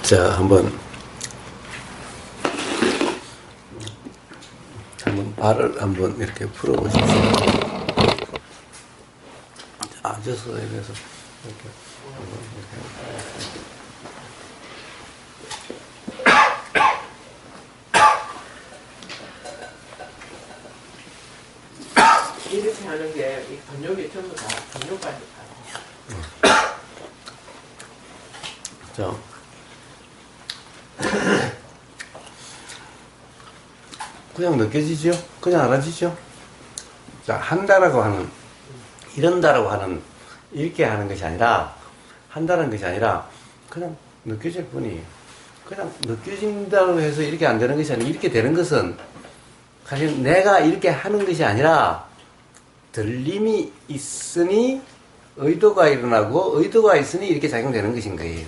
자, 한번 발을 한번 이렇게 풀어보십시오. 앉아서 이래서 이렇게 이렇게 하는 게 이 근육이 전부 다 근육까지 다. 자, 그냥 느껴지죠? 그냥 알아지죠? 자, 한다라고 하는, 이런다라고 하는, 이렇게 하는 것이 아니라, 한다는 것이 아니라, 그냥 느껴질 뿐이에요. 그냥 느껴진다고 해서 이렇게 안 되는 것이 아니라, 이렇게 되는 것은, 사실 내가 이렇게 하는 것이 아니라, 들림이 있으니, 의도가 일어나고, 의도가 있으니 이렇게 작용되는 것인 거예요.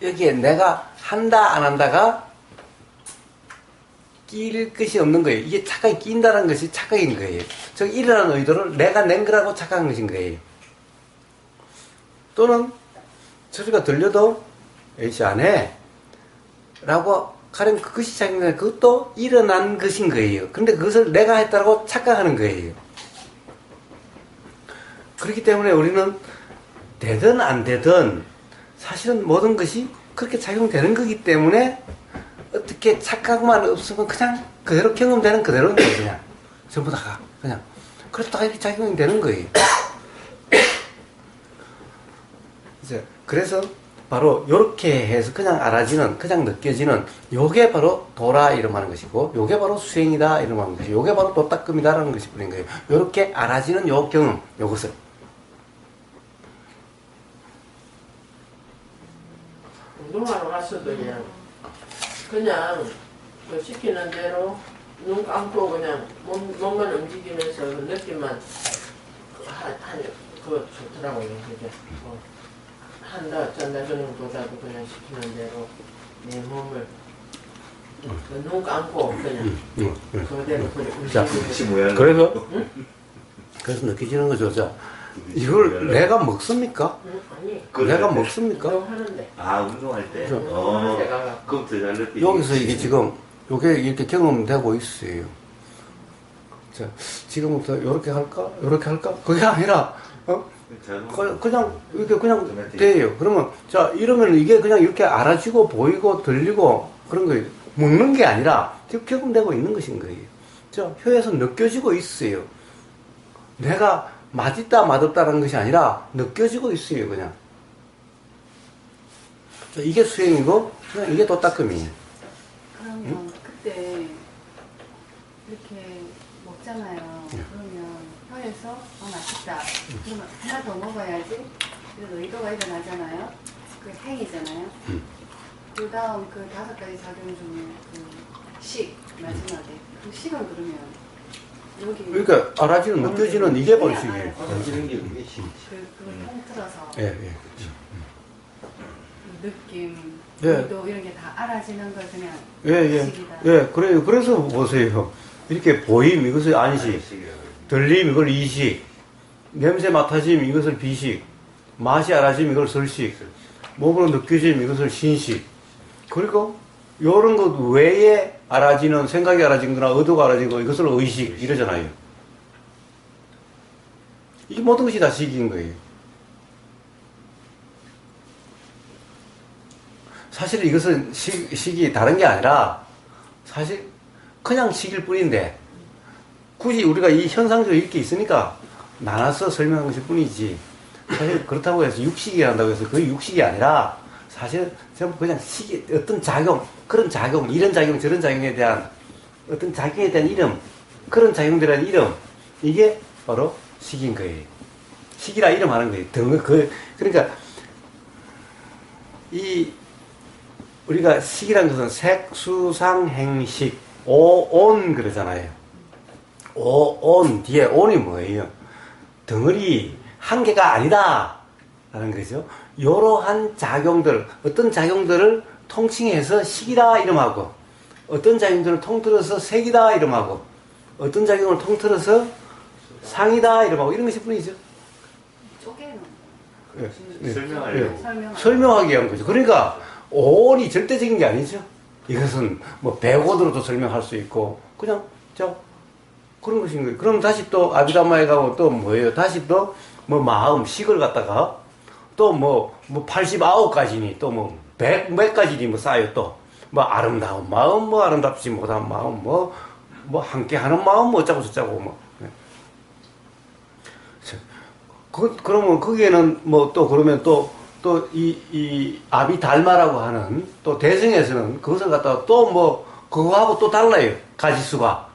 여기에 내가 한다, 안 한다가, 끼일 것이 없는 거예요. 이게 착각이 끼인다는 것이 착각인 거예요. 즉, 일어나는 의도를 내가 낸 거라고 착각한 것인 거예요. 또는, 소리가 들려도, H 안 해. 라고, 가령 그것이 작용되는 그것도 일어난 것인 거예요. 근데 그것을 내가 했다고 착각하는 거예요. 그렇기 때문에 우리는 되든 안 되든, 사실은 모든 것이 그렇게 작용되는 거기 때문에, 어떻게 착각만 없으면 그냥 그대로 경험되는 그대로인 거예요. 그냥 전부 다가 그냥 그래서 다 이렇게 작용이 되는 거예요. 이제 그래서 바로 요렇게 해서 그냥 알아지는, 그냥 느껴지는 요게 바로 도라 이름하는 것이고, 요게 바로 수행이다 이름하는 것이고, 요게 바로 도닦음이다라는 것이 뿐인 거예요. 요렇게 알아지는 요 경험, 요것을 운동하러 갔어도 그냥 그 시키는 대로 눈 감고 그냥 몸만 움직이면서 그 느낌만 그거 좋더라고요. 그게 한다 어쩐다 그런보다도 그냥 시키는 대로 내 몸을 그 눈 감고 그냥 그대로 자, 움직이면서. 그래서 느껴지는 거죠. 자, 이걸 내가 먹습니까? 아니 내가 먹습니까? 운동하는데. 아, 운동할 때? 운동하는 데가 그럼 더 잘 느끼지. 여기서 이게 지금 요게 이렇게 경험되고 있어요. 자, 지금부터 요렇게 할까? 요렇게 할까? 그게 아니라 그냥 이렇게 그냥 돼요. 그러면 자, 이러면 이게 그냥 이렇게 알아지고 보이고 들리고 그런 거예요. 먹는 게 아니라 지금 경험되고 있는 것인 거예요. 자, 혀에서 느껴지고 있어요. 내가 맛있다 맛없다라는 것이 아니라 느껴지고 있어요. 그냥 자, 이게 수행이고 그냥 이게 도닦음이에요. 그러면 그때 이렇게 먹잖아요. 그러면 혀에서 맛있다. 그러면 하나 더 먹어야지. 그래서 의도가 일어나잖아요. 그게 행위잖아요. 그 다음 그 5가지 작용 중에 그 식 마지막에 그 식은 그러면 여기 그러니까 알아지는 느껴지는 이게 바로 식이에요. 알아지는 게 그게 식. 그걸 통틀어서 예, 예. 그 느낌, 예. 의도 이런 게 다 알아지는 걸 그냥 예, 식이다. 예. 그래요. 그래서 보세요. 이렇게 보임, 이것을 안식. 들림, 이걸 이식. 냄새 맡아짐, 이것을 비식. 맛이 알아짐, 이걸 설식. 몸으로 느껴짐, 이것을 신식. 그리고, 요런 것 외에 알아지는, 생각이 알아진 거나 의도가 알아진 거, 이것을 의식. 이러잖아요. 이게 모든 것이 다 식인 거예요. 사실 이것은 식이 다른 게 아니라, 사실 그냥 식일 뿐인데, 굳이 우리가 이 현상적으로 이렇게 있으니까 나눠서 설명한 것일 뿐이지, 사실 그렇다고 해서 육식이 한다고 해서 그 육식이 아니라, 사실 전부 그냥 식이, 어떤 작용, 그런 작용, 이런 작용, 저런 작용에 대한 어떤 작용에 대한 이름, 그런 작용들에 대한 이름, 이게 바로 식인 거예요. 식이라 이름하는 거예요. 그러니까, 우리가 식이란 것은 색, 수, 상, 행, 식, 오, 온 그러잖아요. 오, 온, 뒤에 온이 뭐예요? 덩어리, 한 개가 아니다. 라는 거죠. 이러한 작용들, 어떤 작용들을 통칭해서 식이라 이름하고, 어떤 작용들을 통틀어서 색이다 이름하고, 어떤 작용을 통틀어서 상이다 이름하고, 이런 것이 뿐이죠. 쪼개는 설명하려고. 설명하기 위한 거죠. 그러니까 온이 절대적인 게 아니죠. 이것은 뭐 백오도로도 설명할 수 있고 그냥 그런 것인 거예요. 그럼 다시 또 아비담마에 가면 또 뭐예요? 다시 또 뭐 마음 식을 갖다가 또 뭐 89가지니 또 뭐 100몇 가지니 뭐 쌓여 또 뭐 아름다운 마음 뭐 아름답지 못한 마음 뭐 함께하는 마음 뭐 어쩌고 저쩌고 뭐 그러면 거기에는 뭐 또 그러면 또 이 아비달마라고 하는 또 대승에서는 그것을 갖다가 또 뭐 그거하고 또 달라요. 가지수가.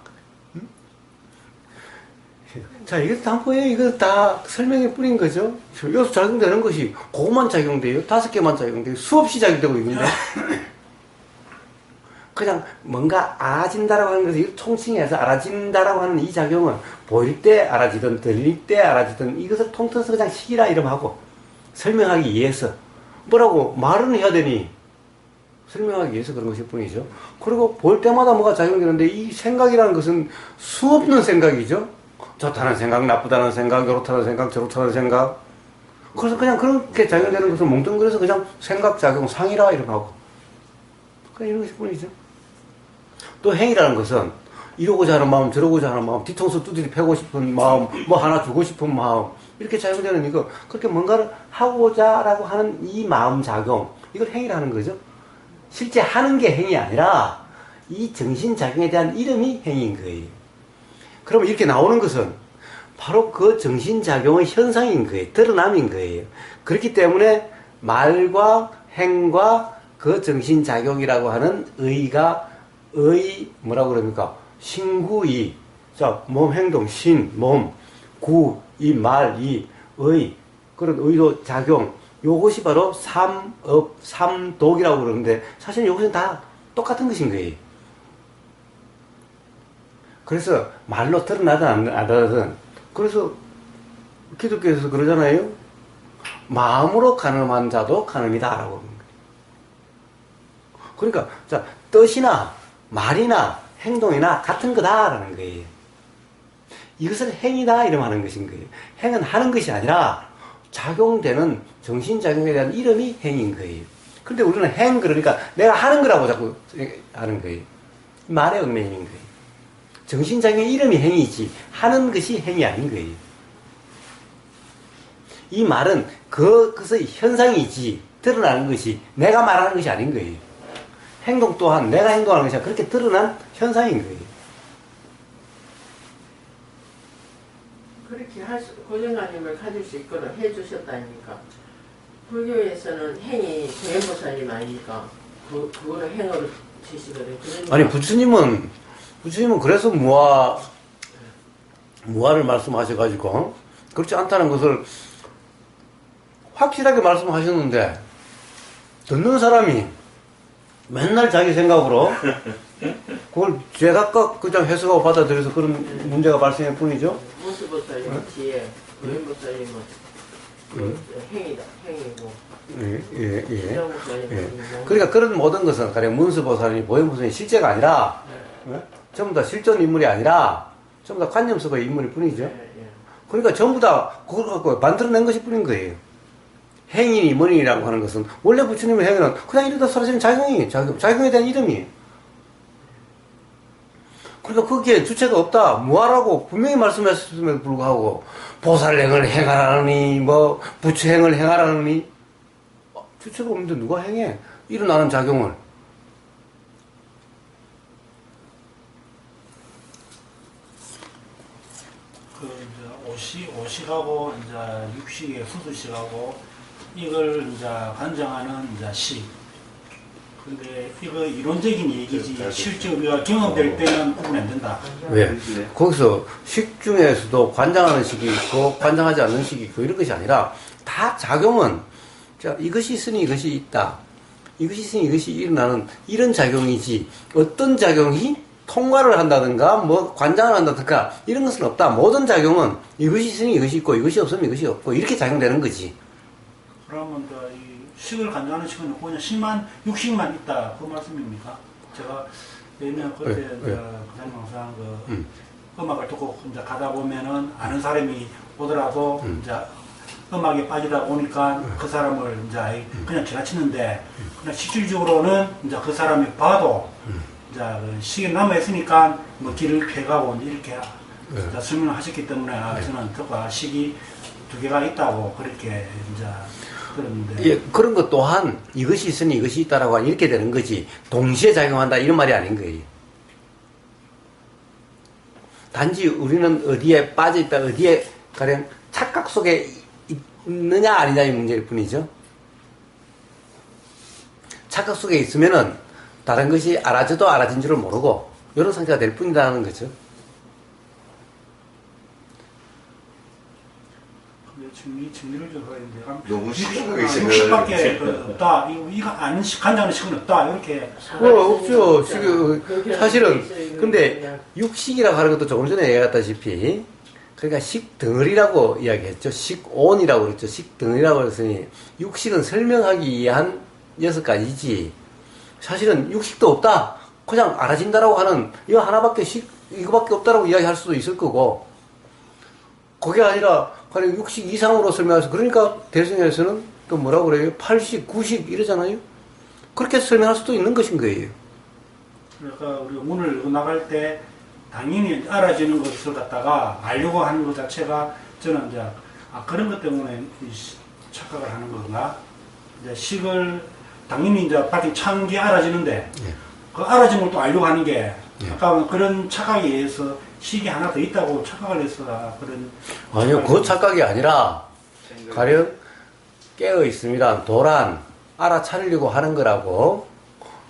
자, 이거 다 뭐예요? 이거 다 설명에 뿌린 거죠? 여기서 작용되는 것이 그것만 작용돼요? 5개만 작용돼요? 수없이 작용되고 있는데? 그냥 뭔가 알아진다라고 하는 것을 총칭해서 알아진다라고 하는 이 작용은 보일 때 알아지든 들릴 때 알아지든 이것을 통틀어서 그냥 식이라 이름하고 설명하기 위해서 뭐라고 말은 해야 되니 설명하기 위해서 그런 것일 뿐이죠. 그리고 볼 때마다 뭐가 작용되는데 이 생각이라는 것은 수없는 생각이죠. 좋다는 생각, 나쁘다는 생각, 요렇다는 생각, 저렇다는 생각. 그래서 그냥 그렇게 작용되는 것을 뭉뚱그려서 그냥 생각작용 상이라 이름하고 그냥 이런 것일 뿐이죠. 또 행이라는 것은 이러고자 하는 마음, 저러고자 하는 마음, 뒤통수 두드리 패고 싶은 마음, 뭐 하나 주고 싶은 마음 이렇게 작용되는 이거 그렇게 뭔가를 하고자라고 하는 이 마음작용 이걸 행이라는 거죠. 실제 하는 게 행이 아니라 이 정신작용에 대한 이름이 행인 거예요. 그러면 이렇게 나오는 것은 바로 그 정신작용의 현상인 거예요. 드러남인 거예요. 그렇기 때문에 말과 행과 그 정신작용이라고 하는 뭐라고 그럽니까? 신구이. 자, 몸, 행동, 신, 몸, 구, 이 말, 이 의. 그런 의도, 작용. 요것이 바로 삼업, 삼독이라고 그러는데 사실 요것은 다 똑같은 것인 거예요. 그래서 말로 드러나든 안 드러나든 그래서 기독교에서 그러잖아요. 마음으로 가늠한 자도 가늠이다 라고 그러는 거예요. 그러니까 자, 뜻이나 말이나 행동이나 같은 거다라는 거예요. 이것을 행이다 이름 하는 것인 거예요. 행은 하는 것이 아니라 작용되는 정신작용에 대한 이름이 행인 거예요. 그런데 우리는 행 그러니까 내가 하는 거라고 자꾸 하는 거예요. 말의 얽매임인 거예요. 정신작용의 이름이 행이지 하는 것이 행이 아닌 거예요. 이 말은 그것의 현상이지 드러나는 것이 내가 말하는 것이 아닌 거예요. 행동 또한 내가 행동하는 것이 아니라 그렇게 드러난 현상인 거예요. 그렇게 고정관념을 가질 수 있도록 해주셨다니까. 불교에서는 행이 도행보살님 아니니까 그거를 행으로 치시거든요. 그러니까 아니 부처님은 그래서 무아를 말씀하셔가지고 그렇지 않다는 것을 확실하게 말씀하셨는데 듣는 사람이 맨날 자기 생각으로 그걸 제각각 그냥 해석하고 받아들여서 그런 문제가 발생할 뿐이죠. 문수보살님은 뒤에 도행보살님은 행이다, 행이고 그러니까 그런 모든 것은 가령 문수보살이 보현보살이 실제가 아니라 전부 다 실존 인물이 아니라 전부 다 관념 속의 인물일 뿐이죠. 그러니까 전부 다 그걸 갖고 만들어낸 것일 뿐인 거예요. 행인이 머니라고 하는 것은 원래 부처님의 행위는 그냥 이러다 사라지는 작용에 대한 이름이에요. 그러니까 거기에 주체가 없다. 무하라고 분명히 말씀하셨음에도 불구하고 보살행을 행하라느니 뭐 부처행을 행하라느니 주체가 없는데 누가 행해? 일어나는 작용을. 오식하고 이제 육식의 수두식하고 이걸 이제 관장하는 이제 식. 근데 이거 이론적인 얘기지 실제 우리가 경험될 때는 구분 안 된다. 왜? 거기서 식 중에서도 관장하는 식이 있고 관장하지 않는 식이 있고 이런 것이 아니라 다 작용은 자 이것이 있으니 이것이 있다. 이것이 있으니 이것이 일어나는 이런 작용이지 어떤 작용이 통과를 한다든가 뭐 관장을 한다든가 이런 것은 없다. 모든 작용은 이것이 있으니 이것이 있고 이것이 없으면 이것이 없고 이렇게 작용되는 거지. 그러면 이 식을 관장하는 식은 그냥 식만 육식만 있다 그 말씀입니까? 제가 왜냐면 그때 부산방상 음악을 듣고 이제 가다 보면은 아는 사람이 오더라도 이제 음악에 빠지다 보니까 그 사람을 이제 그냥 지나치는데 그냥 실질적으로는 이제 그 사람이 봐도 이제 그 시계 남아 있으니까 뭐 길을 피해가고 이제 이렇게 이제 설명을 하셨기 때문에 저는 그가 시기 두 개가 있다고 그렇게 이제 그랬는데 예, 그런 것 또한 이것이 있으니 이것이 있다라고 하니 이렇게 되는 거지 동시에 작용한다 이런 말이 아닌 거예요. 단지 우리는 어디에 빠져있다 어디에 가령 착각 속에 있느냐 아니냐의 문제일 뿐이죠. 착각 속에 있으면은 다른 것이 알아져도 알아진 줄을 모르고 이런 상태가 될 뿐이라는 거죠. 근데 지금 이 정리를 좀 해야 되는데 너무 심각하게 생각을 60밖에 없다. 이거 아는 간장의 식은 없다. 이렇게 없죠. 사실은 근데 육식이라고 하는 것도 조금 전에 얘기했다시피 그러니까 식덩어리라고 이야기했죠. 식온이라고 그랬죠. 식덩어리라고 그랬으니 육식은 설명하기 위한 6가지지 사실은 육식도 없다. 그냥 알아진다라고 하는 이거 하나밖에 이거밖에 없다라고 이야기할 수도 있을 거고 그게 아니라 그냥 육식 이상으로 설명해서 그러니까 대승에서는 또 뭐라고 그래요? 8식, 9식 이러잖아요. 그렇게 설명할 수도 있는 것인 거예요. 그러니까 우리가 문을 나갈 때 당연히 알아지는 것을 갖다가 알려고 하는 것 자체가 저는 이제 그런 것 때문에 착각을 하는 건가? 이제 식을 당연히 이제 밖에 찬 게 알아지는데 그 알아진 걸 또 알려고 하는 게 아까 그런 착각에 의해서 식이 하나 더 있다고 착각을 해서 그런 아니요, 그 착각이 아니라 가령 깨어 있습니다. 도란 알아차리려고 하는 거라고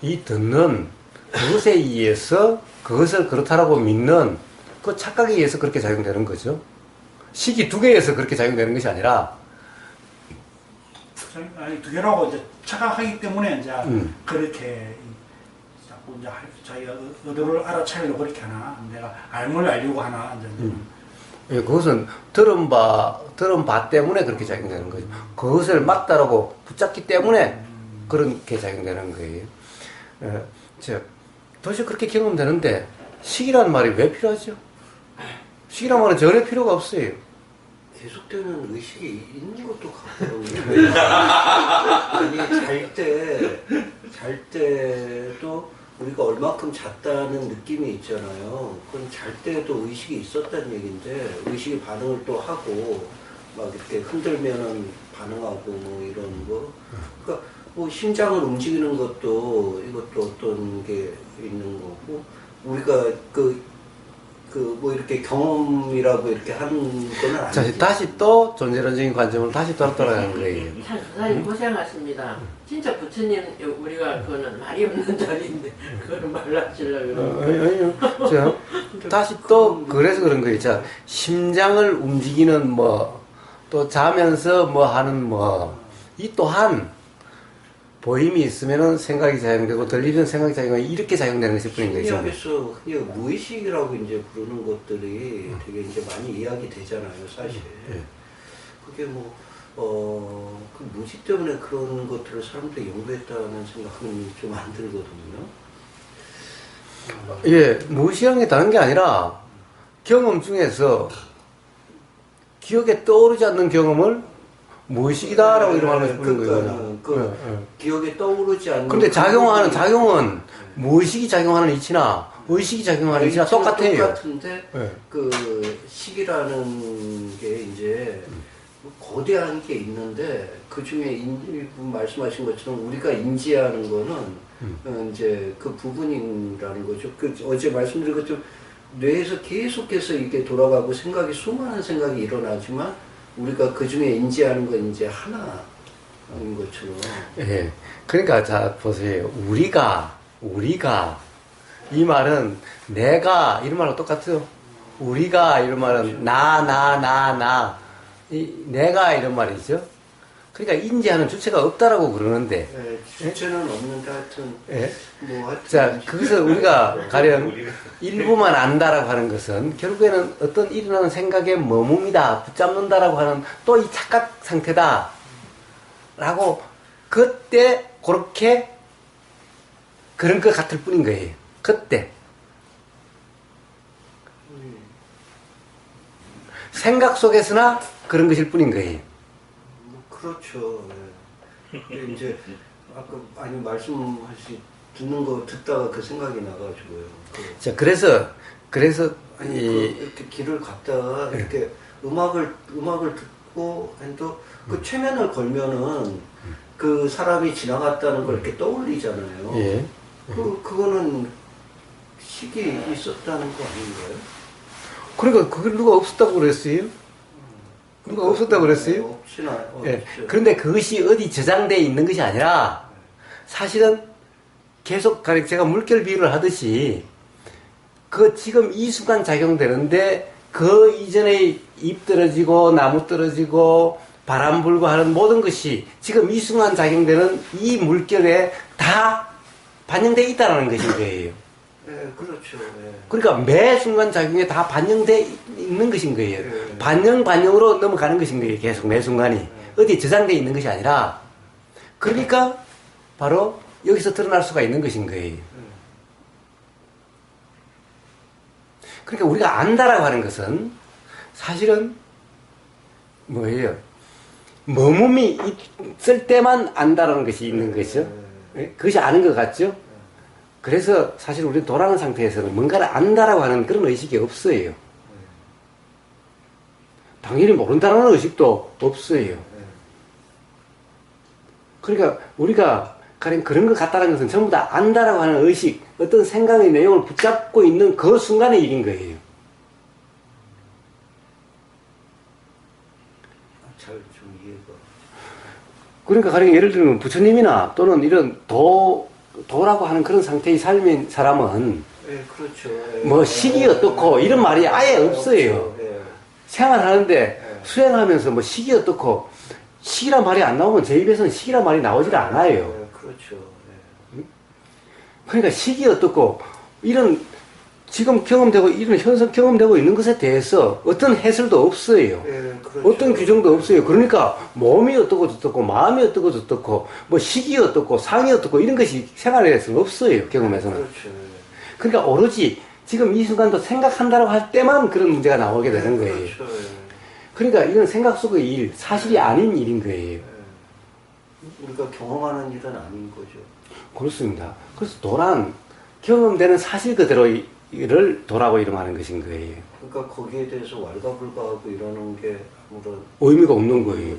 이 듣는 그것에 의해서 그것을 그렇다라고 믿는 그 착각에 의해서 그렇게 작용되는 거죠. 식이 두 개에서 그렇게 작용되는 것이 아니라 아니 두 개라고 이제 착각하기 때문에 이제 그렇게 자꾸 이제 자기가 의도를 알아차리려고 그렇게 하나 내가 알물 알려고 하나 이제 예, 그것은 들은 바 때문에 그렇게 작용되는 거죠. 그것을 맞다라고 붙잡기 때문에 그렇게 작용되는 거예요. 도대체 그렇게 경험되는데 식이라는 말이 왜 필요하죠? 식이라는 말은 전혀 필요가 없어요. 계속되는 의식이 있는 것도 같거든요. 아니 잘 때도 우리가 얼마큼 잤다는 느낌이 있잖아요. 그건 잘 때도 의식이 있었다는 얘기인데 의식이 반응을 또 하고 막 이렇게 흔들면은 반응하고 뭐 이런 거. 그러니까 뭐 심장을 움직이는 것도 이것도 어떤 게 있는 거고 우리가 뭐 이렇게 경험이라고 이렇게 하는 거는 아니죠. 자, 다시 또 존재론적인 관점으로 다시 돌아가는 거예요. 참 선생님 고생하십니다. 진짜 부처님 우리가 그거는 말이 없는 자리인데 그거를 말라치려고 아니요. 자, 다시 또 그래서 그런 거예요. 자, 심장을 움직이는 뭐 또 자면서 뭐 하는 뭐 이 또한 보임이 있으면은 생각이 작용되고 들리는 생각이 작용되고 이렇게 작용되는 것일 뿐인 거죠. 심리학에서 그냥 무의식이라고 이제 부르는 것들이 되게 이제 많이 이야기 되잖아요, 사실. 그게 그 무식 때문에 그런 것들을 사람들이 연구했다는 생각은 좀 안 들거든요. 예, 무의식한 게 다른 게 아니라 경험 중에서 기억에 떠오르지 않는 경험을 무의식이다라고 이름하는 것이 부르는 거예요. 기억에 떠오르지 않는. 근데 작용은 무의식이 작용하는 이치나 의식이 작용하는 이치나 똑같아요. 똑같은데 네. 그 식이라는 게 이제 거대한 게 있는데 그 중에 일부 말씀하신 것처럼 우리가 인지하는 거는 이제 그 부분이라는 거죠. 그 어제 말씀드린 것처럼 뇌에서 계속해서 이게 돌아가고 수많은 생각이 일어나지만 우리가 그 중에 인지하는 건 이제 하나인 것처럼. 예. 그러니까 자 보세요. 우리가 이 말은 내가 이런 말하고 똑같아요. 우리가 이런 말은 나 내가 이런 말이죠. 그러니까 인지하는 주체가 없다라고 그러는데. 주체는 없는데 하여튼 예. 뭐 하여튼 자, 거기서 우리가 가령 일부만 안다라고 하는 것은 결국에는 어떤 일어나는 생각에 머뭅니다, 붙잡는다라고 하는 또 이 착각 상태다. 라고 그때 그렇게 그런 것 같을 뿐인 거예요. 그때. 생각 속에서나 그런 것일 뿐인 거예요. 그렇죠. 예. 근데 이제 아까 아니 말씀하시 듣는 거 듣다가 그 생각이 나가지고요. 자, 그래서 아니 이렇게 길을 갔다가 예. 이렇게 음악을 듣고 해도 그 최면을 걸면은 그 사람이 지나갔다는 걸 이렇게 떠올리잖아요. 예. 그거는 식이 있었다는 거 아닌가요? 그러니까 그걸 누가 없었다고 그랬어요? 누가 없었다고 그랬어요? 없지는 예. 그런데 그것이 어디 저장되어 있는 것이 아니라 사실은 계속 제가 물결 비유를 하듯이 그 지금 이 순간 작용되는데 그 이전에 잎 떨어지고 나무 떨어지고 바람 불고 하는 모든 것이 지금 이 순간 작용되는 이 물결에 다 반영되어 있다는 것인 거예요. 예, 그렇죠. 예. 그러니까 매 순간 작용에 다 반영되어 있는 것인 거예요. 네. 반영으로 넘어가는 것인 거예요. 계속 매 순간이. 어디 저장되어 있는 것이 아니라. 그러니까 바로 여기서 드러날 수가 있는 것인 거예요. 그러니까 우리가 안다라고 하는 것은 사실은 뭐예요? 머금이 있을 때만 안다라는 것이 있는 것이죠. 예? 그것이 아는 것 같죠? 그래서 사실 우리는 돌아가는 상태에서는 뭔가를 안다라고 하는 그런 의식이 없어요. 당연히 모른다라는 의식도 없어요. 그러니까 우리가 가령 그런 것 같다는 것은 전부 다 안다라고 하는 의식, 어떤 생각의 내용을 붙잡고 있는 그 순간의 일인 거예요. 잘 좀 이해가. 그러니까 가령 예를 들면 부처님이나 또는 이런 도라고 하는 그런 상태의 삶인 사람은 예, 그렇죠. 예. 뭐 시기 어떻고 이런 말이 아예 없어요. 예. 생활하는데 수행하면서 뭐 시기 어떻고 시기란 말이 안 나오면 제 입에서는 시기란 말이 나오질 않아요. 예, 그렇죠. 예. 그러니까 시기 어떻고 이런 지금 경험되고 이런 현상 경험되고 있는 것에 대해서 어떤 해설도 없어요. 예, 그렇죠. 어떤 규정도 없어요. 그러니까 몸이 어떻고 저떻고 마음이 어떻고 저떻고 뭐 시기 어떻고 상이 어떻고 이런 것이 생활에서는 없어요. 경험에서는. 그렇죠. 그러니까 오로지 지금 이 순간도 생각한다고 할 때만 그런 문제가 나오게 되는 거예요. 그렇죠. 예. 그러니까 이건 생각 속의 일, 사실이 아닌 일인 거예요. 우리가 경험하는 일은 아닌 거죠. 그렇습니다. 그래서 도란, 경험되는 사실 그대로를 도라고 이름하는 것인 거예요. 그러니까 거기에 대해서 왈가불가하고 이러는 게 아무런 의미가 없는 거예요.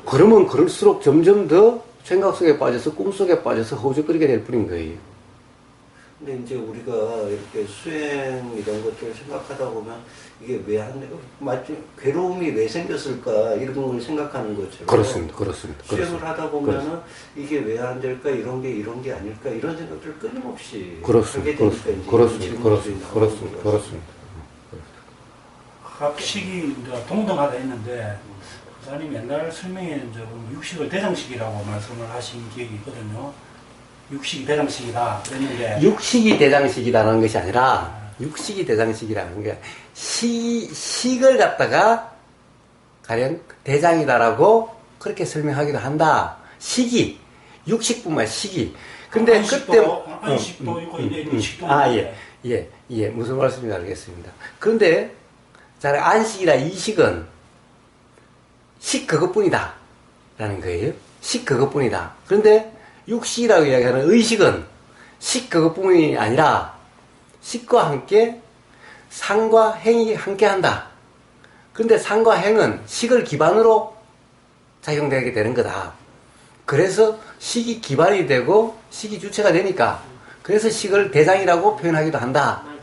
그러면 그럴수록 점점 더 생각 속에 빠져서 꿈 속에 빠져서 허우적거리게 될 뿐인 거예요. 근데 이제 우리가 이렇게 수행 이런 것들을 생각하다 보면 이게 왜 맞지? 괴로움이 왜 생겼을까 이런 걸 생각하는 것처럼 그렇습니다. 수행을 하다 보면은 이게 왜 안 될까 이런 게 아닐까 이런 생각들을 끊임없이 하게 되니까 이제 그렇습니다. 각 식이 이제 동등하다 했는데 부사님 옛날 설명에 이제 보면 육식을 대장식이라고 말씀을 하신 기억이 있거든요. 육식이 대장식이다 그랬는데 육식이 대장식이라는 것이 아니라 육식이 대장식이라는 게 식을 갖다가 가령 대장이다라고 그렇게 설명하기도 한다. 식이 육식뿐만 식이. 근데 안식도 있고 이제 일식도 예. 무슨 말씀인지 알겠습니다. 그런데 자, 안식이나 이식은 식 그것뿐이다 라는 거예요. 식 그것뿐이다. 그런데 육식이라고 이야기하는 의식은 식 그것뿐이 아니라 식과 함께 상과 행이 함께 한다. 그런데 상과 행은 식을 기반으로 작용되게 되는 거다. 그래서 식이 기반이 되고 식이 주체가 되니까 그래서 식을 대장이라고 표현하기도 한다. 맞아.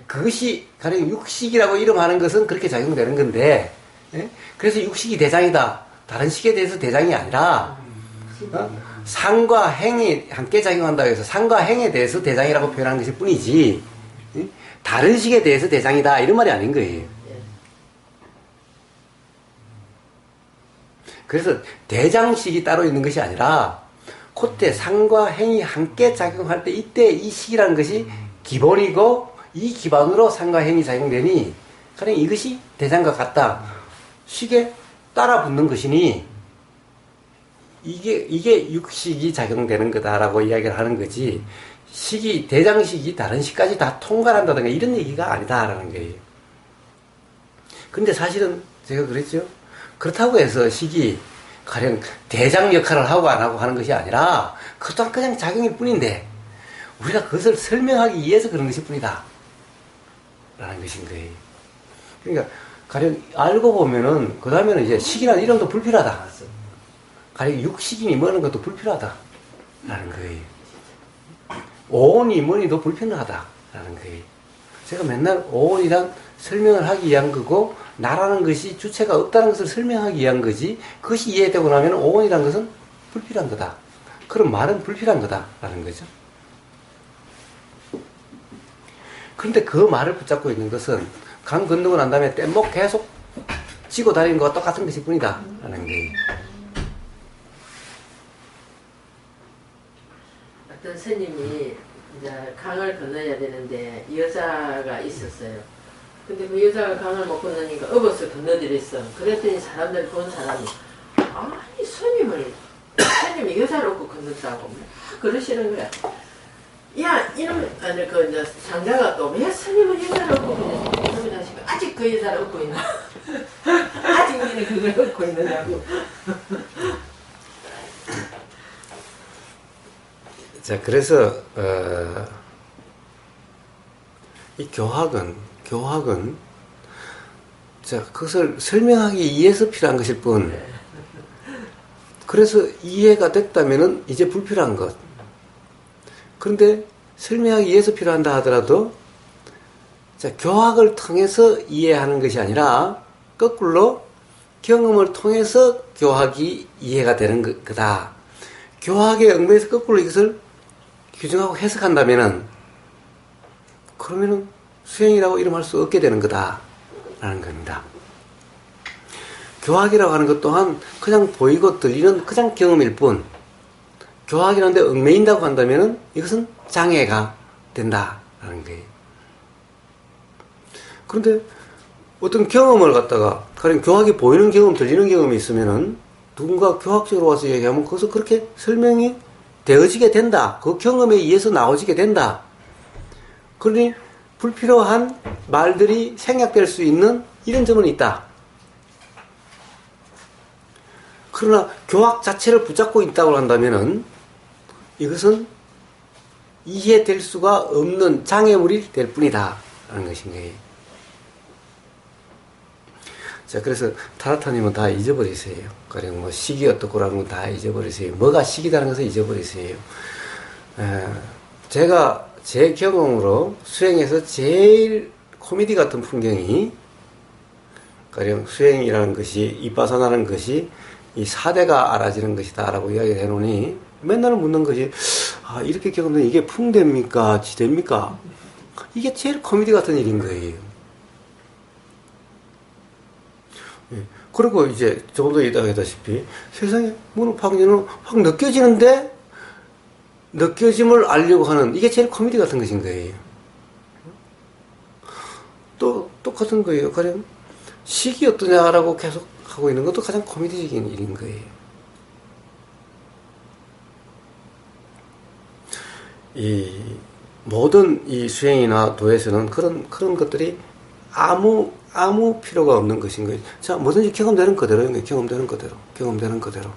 그것이 가령 육식이라고 이름하는 것은 그렇게 작용되는 건데, 예? 그래서 육식이 대장이다. 다른 식에 대해서 대장이 아니라 상과 행이 함께 작용한다고 해서 상과 행에 대해서 대장이라고 표현하는 것일 뿐이지, 예? 다른 식에 대해서 대장이다 이런 말이 아닌 거예요. 그래서 대장식이 따로 있는 것이 아니라 그때 상과 행이 함께 작용할 때 이때 이 식이라는 것이 기본이고 이 기반으로 상과 행이 작용되니 가령 이것이 대장과 같다. 식에 따라 붙는 것이니 이게 육식이 작용되는 거다라고 이야기를 하는 거지, 식이 대장식이 다른 식까지 다 통과한다든가 이런 얘기가 아니다라는 거예요. 근데 사실은 제가 그랬죠. 그렇다고 해서 식이 가령 대장 역할을 하고 안 하고 하는 것이 아니라 그 또한 그냥 작용일 뿐인데 우리가 그것을 설명하기 위해서 그런 것일 뿐이다 라는 것인 거예요. 그러니까 가령 알고 보면은 그 다음에는 이제 식이라는 이름도 불필요하다. 가령 육식이니 뭐는 것도 불필요하다 라는 거예요. 오온이 뭐니도 불필요하다 라는 거예요. 제가 맨날 오온이란 설명을 하기 위한 거고 나라는 것이 주체가 없다는 것을 설명하기 위한 거지 그것이 이해되고 나면 오온이라는 것은 불필요한 거다. 그런 말은 불필요한 거다 라는 거죠. 그런데 그 말을 붙잡고 있는 것은 강 건너고 난 다음에 뗏목 계속 지고 다니는 것과 똑같은 것일 뿐이다 라는 거예요. 어떤 스님이 이제 강을 건너야 되는데 여자가 있었어요. 근데 그 여자가 강을 못 건너니까 업어서 건너들였어. 그랬더니 사람들이 본 사람이 아니 스님이 여자를 업고 건넜다고 막 그러시는 거야. 야 이놈 아니 그 이제 장자가 또 왜 스님은 여자를 업고 건넜어? 그러면 자식이 아직 그 여자를 업고 있나? 아직 니는 그걸 업고 있느냐고. 자, 그래서 이 교학은 자, 그것을 설명하기 위해서 필요한 것일 뿐. 그래서 이해가 됐다면은 이제 불필요한 것. 그런데 설명하기 위해서 필요한다 하더라도 자, 교학을 통해서 이해하는 것이 아니라 거꾸로 경험을 통해서 교학이 이해가 되는 거다. 교학에 얽매여서 거꾸로 이것을 규정하고 해석한다면은 그러면은 수행이라고 이름할 수 없게 되는 거다라는 겁니다. 교학이라고 하는 것 또한 그냥 보이고 들리는 그냥 경험일 뿐 교학이라는 데 얽매인다고 한다면은 이것은 장애가 된다라는 거예요. 그런데 어떤 경험을 갖다가 가령 교학이 보이는 경험, 들리는 경험이 있으면은 누군가 교학적으로 와서 얘기하면 그것을 그렇게 설명이 되어지게 된다. 그 경험에 의해서 나오지게 된다. 그러니 불필요한 말들이 생략될 수 있는 이런 점은 있다. 그러나 교학 자체를 붙잡고 있다고 한다면은 이것은 이해될 수가 없는 장애물이 될 뿐이다. 라는 것인 거예요. 자, 그래서 타라타님은 다 잊어버리세요. 가령 뭐 식이 어떻고라는 건 다 잊어버리세요. 뭐가 식이라는 것을 잊어버리세요. 제가 제 경험으로 수행에서 제일 코미디 같은 풍경이 가령 수행이라는 것이 이빠사나라는 것이 이 4대가 알아지는 것이다 라고 이야기를 해놓으니 맨날 묻는 것이 이렇게 경험되면 이게 풍대입니까? 지대입니까? 이게 제일 코미디 같은 일인 거예요. 그리고 이제 조금 더 얘기하다시피 세상에 문화학년은 확 느껴지는데 느껴짐을 알려고 하는 이게 제일 코미디 같은 것인 거예요. 또 똑같은 거예요. 가령 식이 어떠냐라고 계속 하고 있는 것도 가장 코미디적인 일인 거예요. 이 모든 이 수행이나 도에서는 그런 것들이 아무 필요가 없는 것인 거예요. 자, 뭐든지 경험되는 그대로인 거예요. 경험되는 그대로.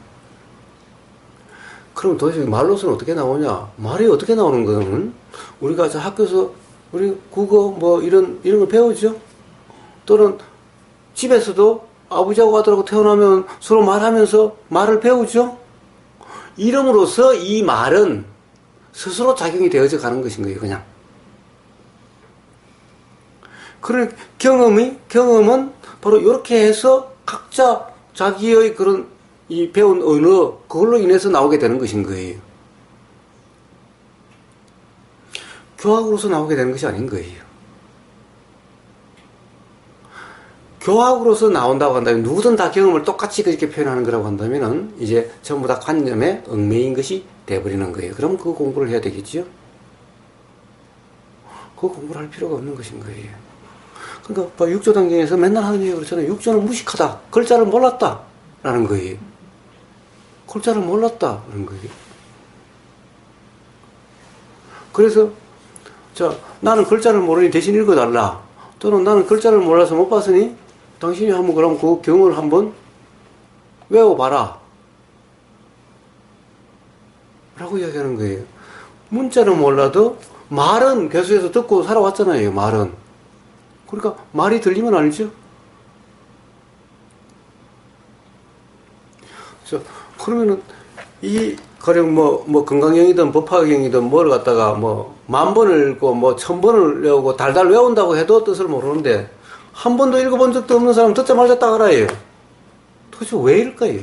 그럼 도대체 말로서는 어떻게 나오냐? 말이 어떻게 나오는 거는 우리가 학교에서 우리 국어 뭐 이런 걸 배우죠? 또는 집에서도 아버지하고 아들하고 태어나면 서로 말하면서 말을 배우죠? 이름으로써 이 말은 스스로 작용이 되어져 가는 것인 거예요, 그냥. 그런 경험은 바로 이렇게 해서 각자 자기의 그런 이 배운 언어, 그걸로 인해서 나오게 되는 것인 거예요. 교학으로서 나오게 되는 것이 아닌 거예요. 교학으로서 나온다고 한다면 누구든 다 경험을 똑같이 그렇게 표현하는 거라고 한다면은 이제 전부 다 관념에 얽매인 것이 돼버리는 거예요. 그럼 그 공부를 해야 되겠죠? 그 공부를 할 필요가 없는 것인 거예요. 그러니까 육조 단계에서 맨날 하는 얘기가 그렇잖아요. 육조는 무식하다. 글자를 몰랐다. 라는 거예요. 글자를 몰랐다. 라는 거예요. 그래서 자, 나는 글자를 모르니 대신 읽어달라. 또는 나는 글자를 몰라서 못 봤으니 당신이 한번 그럼 그 경을 한번 외워봐라. 라고 이야기하는 거예요. 문자는 몰라도 말은 계속해서 듣고 살아왔잖아요. 말은. 그러니까 말이 들리면 알죠. 그래서 그러면은 이 가령 뭐 건강형이든 법화형이든 뭐를 갖다가 뭐 10,000번을 읽고 뭐 1,000번을 외우고 달달 외운다고 해도 뜻을 모르는데 한 번도 읽어본 적도 없는 사람 듣자마자 딱 알아요. 도대체 왜 이럴까요?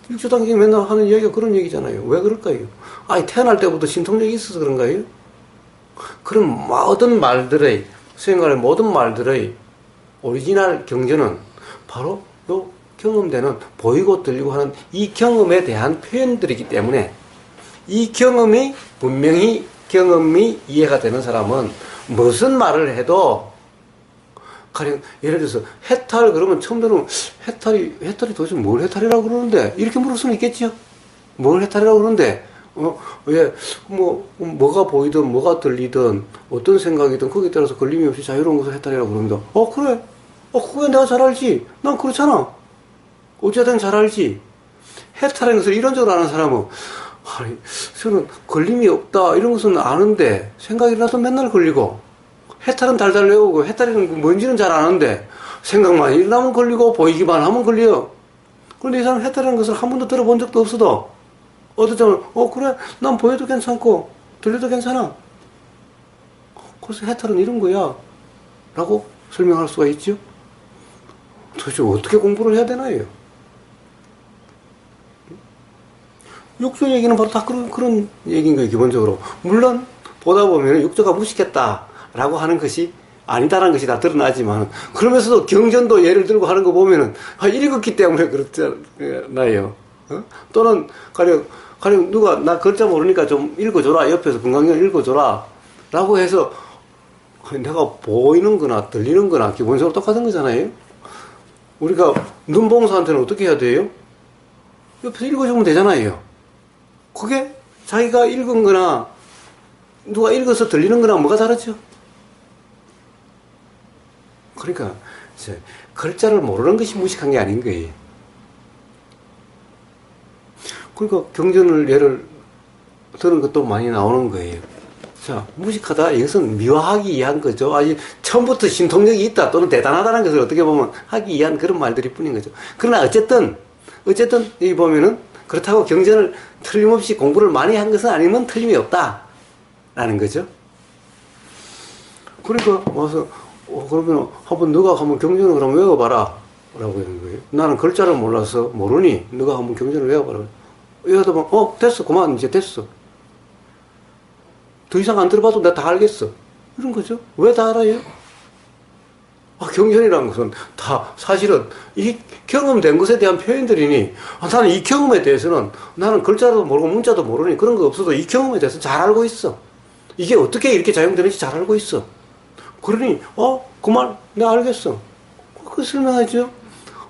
일주당기 맨날 하는 이야기가 그런 얘기잖아요. 왜 그럴까요? 아니 태어날 때부터 신통력이 있어서 그런가요? 그런 모든 말들의 수행간의 모든 말들의 오리지널 경전은 바로 요 경험되는 보이고 들리고 하는 이 경험에 대한 표현들이기 때문에 이 경험이 분명히 경험이 이해가 되는 사람은 무슨 말을 해도 가령 예를 들어서 해탈 그러면 처음 들으면 해탈이 도대체 뭘 해탈이라고 그러는데 이렇게 물을 수는 있겠죠. 뭘 해탈이라고 그러는데 왜 뭐가 보이든 뭐가 들리든 어떤 생각이든 거기에 따라서 걸림이 없이 자유로운 것을 해탈이라고 그럽니다. 그래. 그게 내가 잘 알지. 난 그렇잖아. 어쨌든 잘 알지. 해탈하는 것을 이론적으로 아는 사람은 아니, 저는 걸림이 없다 이런 것은 아는데 생각이 나도 맨날 걸리고 해탈은 달달 외우고 해탈은 뭔지는 잘 아는데 생각만 일어나면 걸리고 보이기만 하면 걸려요. 그런데 이 사람 해탈하는 것을 한 번도 들어본 적도 없어도 어쩌자면 그래 난 보여도 괜찮고 들려도 괜찮아. 그래서 해탈은 이런 거야 라고 설명할 수가 있죠. 도대체 어떻게 공부를 해야 되나요? 육조 얘기는 바로 다 그런 얘기인 거예요, 기본적으로. 물론, 보다 보면 육조가 무식했다라고 하는 것이 아니다라는 것이 다 드러나지만, 그러면서도 경전도 예를 들고 하는 거 보면은, 읽었기 때문에 그렇잖아요. 또는, 가령 누가, 나 글자 모르니까 좀 읽어줘라. 옆에서 건강경 읽어줘라. 라고 해서, 내가 보이는 거나 들리는 거나 기본적으로 똑같은 거잖아요. 우리가 눈봉사한테는 어떻게 해야 돼요? 옆에서 읽어주면 되잖아요. 그게 자기가 읽은 거나 누가 읽어서 들리는 거나 뭐가 다르죠? 그러니까 이제 글자를 모르는 것이 무식한 게 아닌 거예요. 그러니까 경전을 예를 드는 것도 많이 나오는 거예요. 자, 무식하다 이것은 미화하기 위한 거죠. 아니 처음부터 신통력이 있다 또는 대단하다는 것을 어떻게 보면 하기 위한 그런 말들이 뿐인 거죠. 그러나 어쨌든 여기 보면은 그렇다고 경전을 틀림없이 공부를 많이 한 것은 아니면 틀림이 없다라는 거죠. 그러니까 와서 그러면 너가 한번 경전을 그럼 외워봐라 라고 하는 거예요. 나는 글자를 몰라서 모르니 너가 한번 경전을 외워봐라. 외워다 보면 됐어 그만 이제 됐어. 더 이상 안 들어봐도 내가 다 알겠어. 이런 거죠. 왜 다 알아요? 경전이라는 것은 다 사실은 이 경험된 것에 대한 표현들이니 나는 이 경험에 대해서는 나는 글자도 모르고 문자도 모르니 그런 거 없어도 이 경험에 대해서 잘 알고 있어. 이게 어떻게 이렇게 작용되는지 잘 알고 있어. 그러니 그만 내가 알겠어. 그렇게 설명하죠.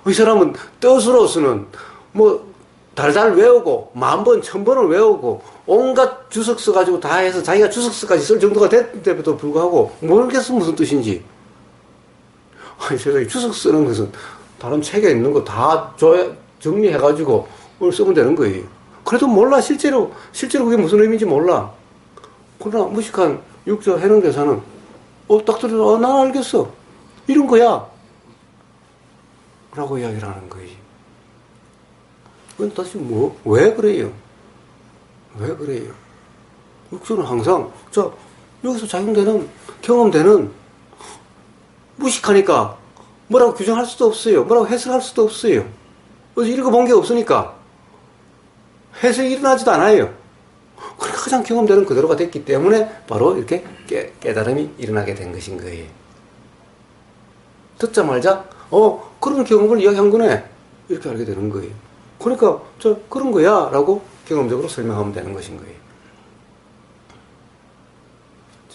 이 사람은 뜻으로서는 뭐 달달 외우고 10,000번 1,000번을 외우고 온갖 주석 써가지고 다 해서 자기가 주석서까지 쓸 정도가 됐는데도 불구하고 모르겠어 무슨 뜻인지. 아니 세상에 주석 쓰는 것은 다른 책에 있는 거 다 정리해가지고 쓰면 되는 거예요. 그래도 몰라 실제로 그게 무슨 의미인지 몰라. 그러나 무식한 육조 해능대사는 딱 들어서 난 알겠어 이런 거야 라고 이야기를 하는 거지. 그건 다시 왜 그래요? 왜 그래요? 육조는 항상 여기서 작용되는 경험되는 무식하니까 뭐라고 규정할 수도 없어요. 뭐라고 해석할 수도 없어요. 어디서 읽어본 게 없으니까 해석이 일어나지도 않아요. 그러니까 가장 경험되는 그대로가 됐기 때문에 바로 이렇게 깨달음이 일어나게 된 것인 거예요. 듣자마자 그런 경험을 이야기한 거네 이렇게 알게 되는 거예요. 그러니까 그런 거야 라고 경험적으로 설명하면 되는 것인 거예요.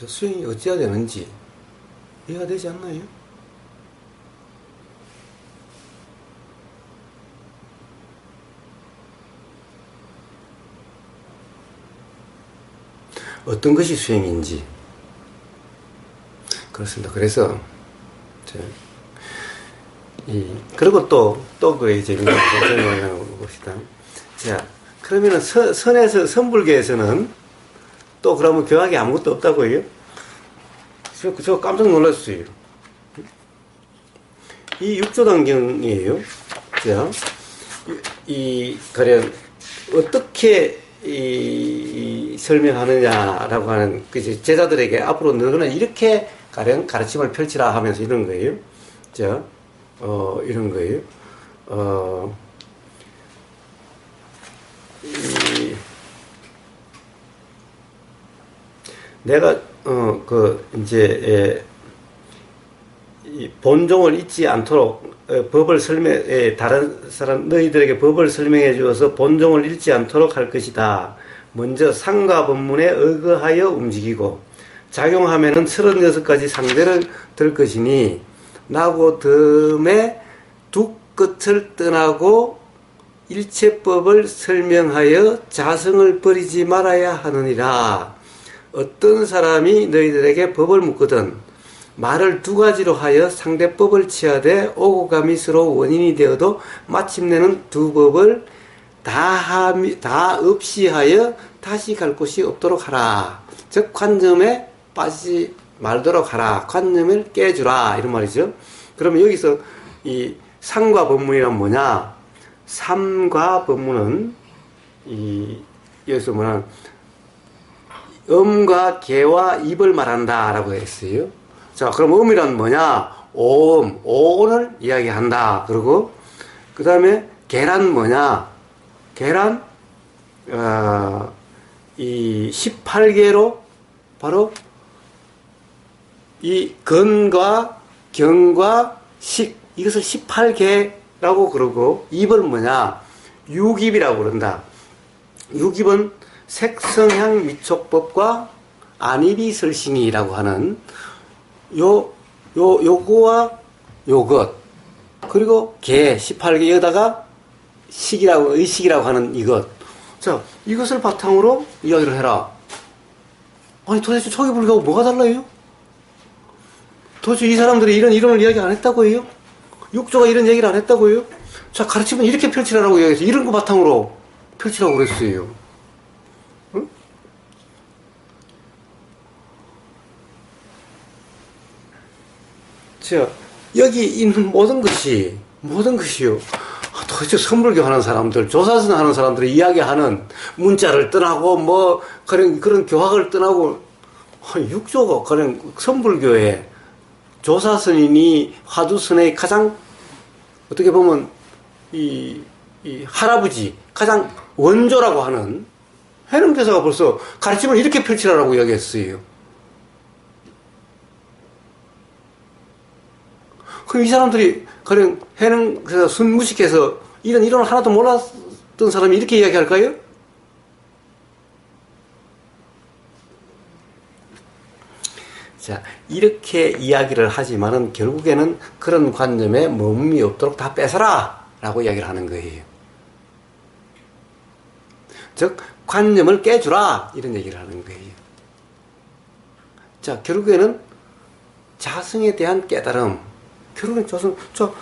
수행이 어찌해야 되는지 이해가 되지 않나요? 어떤 것이 수행인지 그렇습니다. 그래서 그리고 또 그의 재밌는 설명을 봅시다. 자, 그러면은 선불교에서는 또 그러면 교학이 아무것도 없다고요? 저 깜짝 놀랐어요. 이 육조단경이에요. 자, 가령 어떻게 설명하느냐라고 하는 제자들에게 앞으로 너는 이렇게 가령 가르침을 펼치라 하면서 이런 거예요. 자, 이런 거예요. 내가 이제 이 본종을 잊지 않도록 법을 다른 사람 너희들에게 법을 설명해 주어서 본종을 잃지 않도록 할 것이다. 먼저 상가 법문에 의거하여 움직이고 작용하면은 36가지 상대를 들 것이니 나고 덤에 두 끝을 떠나고 일체법을 설명하여 자성을 버리지 말아야 하느니라. 어떤 사람이 너희들에게 법을 묻거든 말을 두 가지로 하여 상대법을 취하되 오고 감이 서로 원인이 되어도 마침내는 두 법을 다 없이 하여 다시 갈 곳이 없도록 하라. 즉 관점에 빠지지 말도록 하라. 관점을 깨주라. 이런 말이죠. 그러면 여기서 이 상과 법문이란 뭐냐? 삼과 법문은 여기서 뭐냐? 음과 개와 입을 말한다 라고 했어요. 자, 그럼 음이란 뭐냐? 오온을 이야기한다. 그리고 그 다음에 개란 뭐냐? 개란 이 18개로 바로 이 근과 경과 식 이것을 18개라고 그러고 입을 뭐냐? 육입이라고 그런다. 육입은 색성향 미촉법과 안입이설신이라고 하는 요거와 요것 그리고 개 18개 여기다가 의식이라고 하는 이것. 자, 이것을 바탕으로 이야기를 해라. 아니 도대체 초기불교하고 뭐가 달라요? 도대체 이 사람들이 이런 이론을 이야기 안 했다고 해요? 육조가 이런 얘기를 안 했다고 해요? 자, 가르치면 이렇게 펼치라고 이야기해서 이런 거 바탕으로 펼치라고 그랬어요. 응? 자, 여기 있는 모든 것이요. 도대체 선불교 하는 사람들, 조사선 하는 사람들이 이야기하는 문자를 떠나고, 그런 교학을 떠나고, 육조가, 그런 선불교의 조사선이니 화두선의 가장, 어떻게 보면, 이 할아버지, 가장 원조라고 하는 해능교사가 벌써 가르침을 이렇게 펼치라고 이야기했어요. 그럼 이 사람들이 그냥 해능교사 순무식해서 이런 이론을 하나도 몰랐던 사람이 이렇게 이야기할까요? 자, 이렇게 이야기를 하지만은 결국에는 그런 관념에 머금이 없도록 다 뺏어라! 라고 이야기를 하는 거예요. 즉, 관념을 깨주라! 이런 얘기를 하는 거예요. 자, 결국에는 자성에 대한 깨달음, 결국엔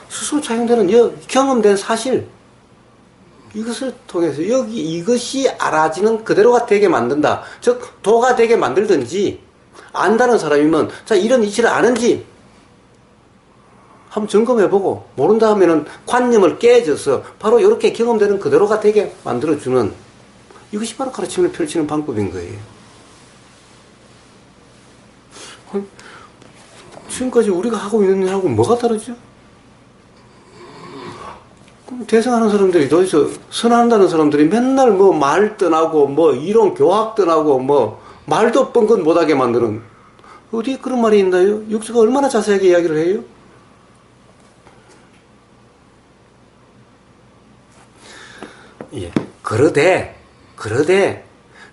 스스로 작용되는 경험된 사실, 이것을 통해서 이것이 알아지는 그대로가 되게 만든다. 즉, 도가 되게 만들든지, 안다는 사람이면, 자, 이런 이치를 아는지, 한번 점검해보고, 모른다 하면은 관념을 깨져서, 바로 이렇게 경험되는 그대로가 되게 만들어주는, 이것이 바로 가르침을 펼치는 방법인 거예요. 지금까지 우리가 하고 있는 일하고 뭐가 다르죠? 그럼 대성하는 사람들이, 도대체 선한다는 사람들이 맨날 말 떠나고, 이론 교학 떠나고, 말도 뻥긋 못하게 만드는, 어디에 그런 말이 있나요? 육수가 얼마나 자세하게 이야기를 해요? 예. 그러되,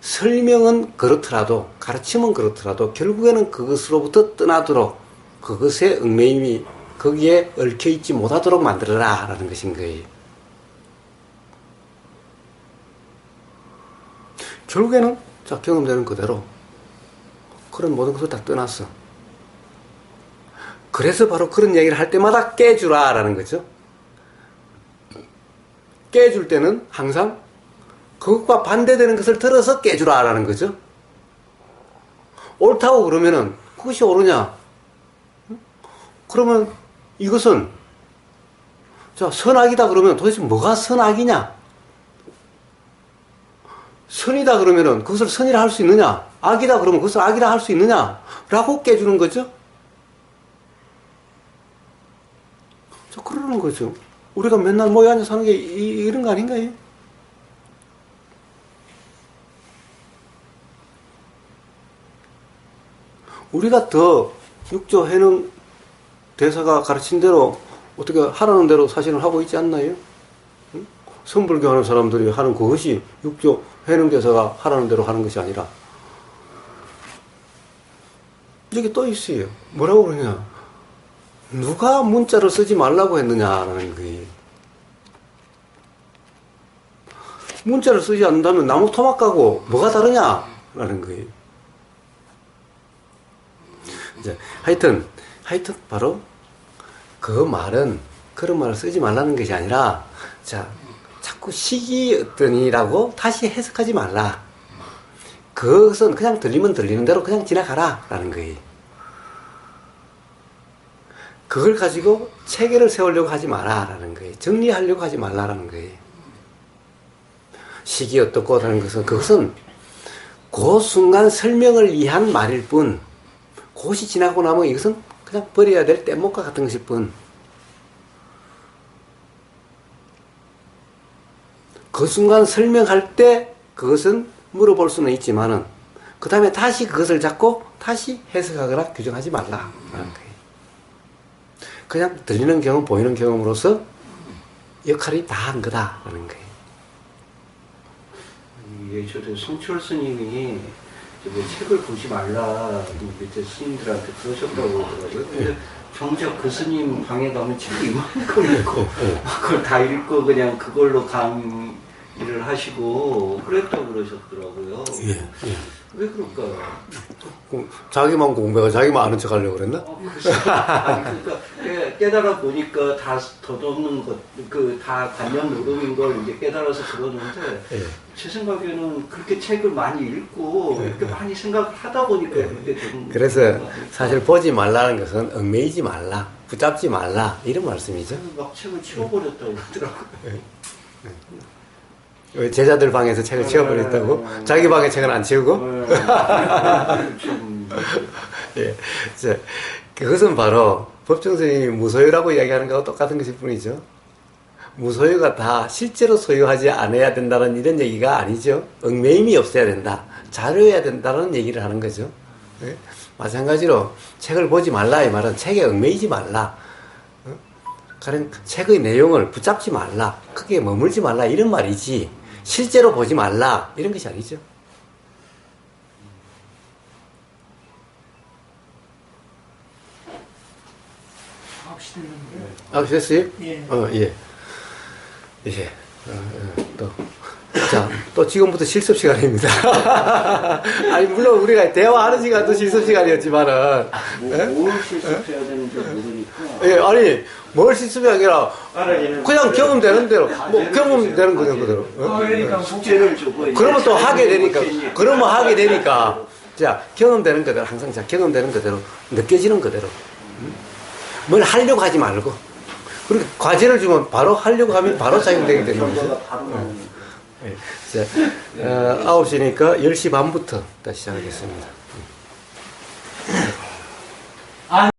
설명은 그렇더라도, 가르침은 그렇더라도, 결국에는 그것으로부터 떠나도록, 그것의 얽매임이 거기에 얽혀있지 못하도록 만들어라, 라는 것인 거예요. 결국에는, 자, 경험되는 그대로, 그런 모든 것을 다 떠났어. 그래서 바로 그런 얘기를 할 때마다 깨주라, 라는 거죠. 깨줄 때는 항상 그것과 반대되는 것을 들어서 깨주라라는 거죠. 옳다고 그러면은 그것이 옳으냐? 그러면 이것은 자, 선악이다 그러면 도대체 뭐가 선악이냐? 선이다 그러면은 그것을 선이라 할 수 있느냐? 악이다 그러면 그것을 악이라 할 수 있느냐? 라고 깨주는 거죠. 저 그러는 거죠. 우리가 맨날 모여 앉아 사는 게 이런 거 아닌가요? 우리가 더 육조 해능 대사가 가르친 대로 어떻게 하라는 대로 사실은 하고 있지 않나요? 응? 선불교 하는 사람들이 하는 그것이 육조 해능 대사가 하라는 대로 하는 것이 아니라 여기 또 있어요. 뭐라고 그러냐? 누가 문자를 쓰지 말라고 했느냐라는 거예요. 문자를 쓰지 않는다면 나무 토막 가고 뭐가 다르냐라는 거예요. 이제 하여튼 바로 그 말은 그런 말을 쓰지 말라는 것이 아니라 자 자꾸 시기 어떠니라고 다시 해석하지 말라. 그것은 그냥 들리면 들리는 대로 그냥 지나가라 라는 거예요. 그걸 가지고 체계를 세우려고 하지 마라 라는 거예요. 정리하려고 하지 말라라는 거예요. 시기 어떻고 라는 것은 그것은 그 순간 설명을 위한 말일 뿐 그것이 지나고 나면 이것은 그냥 버려야 될 뗏목과 같은 것일 뿐 그 순간 설명할 때 그것은 물어볼 수는 있지만은 그 다음에 다시 그것을 잡고 다시 해석하거나 규정하지 말라라는 거예요. 그냥 들리는 경험, 보이는 경험으로서 역할이 다 한 거다라는 거예요. 예전에 성철 스님이 뭐 책을 보지 말라 밑에 스님들한테 그러셨다고 그러더라고요. 근데 정작 그 스님 방에 가면 책이 이만큼 있고 그걸 다 읽고 그냥 그걸로 강의를 하시고 그랬다고 그러셨더라고요. 예. 왜 그럴까요? 자기만 공부해가 자기만 아는 척 하려고 그랬나? 그러니까 깨달아 보니까 다 덧없는 것, 다 관념 노동인 걸 이제 깨달아서 그러는데 예. 제 생각에는 그렇게 책을 많이 읽고 이렇게 많이 생각을 하다 보니까 그렇게 되는 그래서 거예요. 사실 보지 말라는 것은 얽매이지 말라, 붙잡지 말라 이런 말씀이죠. 막 책을 치워버렸다고 그러더라고요. 왜 제자들 방에서 책을 치워버렸다고? 자기 방에 책은 안 치우고? 좀 예. 자, 그것은 바로 법정스님이 무소유라고 이야기하는 거하고 똑같은 것일 뿐이죠. 무소유가 다 실제로 소유하지 않아야 된다는 이런 얘기가 아니죠. 얽매임이 없어야 된다. 자료해야 된다는 얘기를 하는 거죠. 예? 마찬가지로 책을 보지 말라 이 말은 책에 얽매이지 말라. 가령 책의 내용을 붙잡지 말라. 크게 머물지 말라 이런 말이지 실제로 보지 말라 이런 것이 아니죠. 아, 됐어요? 예. 예. 예. 또 지금부터 실습 시간입니다. 아니, 물론 우리가 대화하는 시간도 실습 시간이었지만은. 뭘 실습해야 되는지 모르니까. 예, 아니, 뭘 실습이 아니라, 그냥 경험되는 대로, 뭐, 경험되는 그냥 그대로. 그러니까 숙제를 주고. 그러면 또 하게 되니까. 자, 경험되는 그대로, 항상 자, 경험되는 그대로, 느껴지는 그대로. 뭘 하려고 하지 말고. 그리고 과제를 주면 바로 하려고 하면 바로 작용되게 되는 거죠. 예. 자, 9시니까 10시 반부터 다시 시작하겠습니다.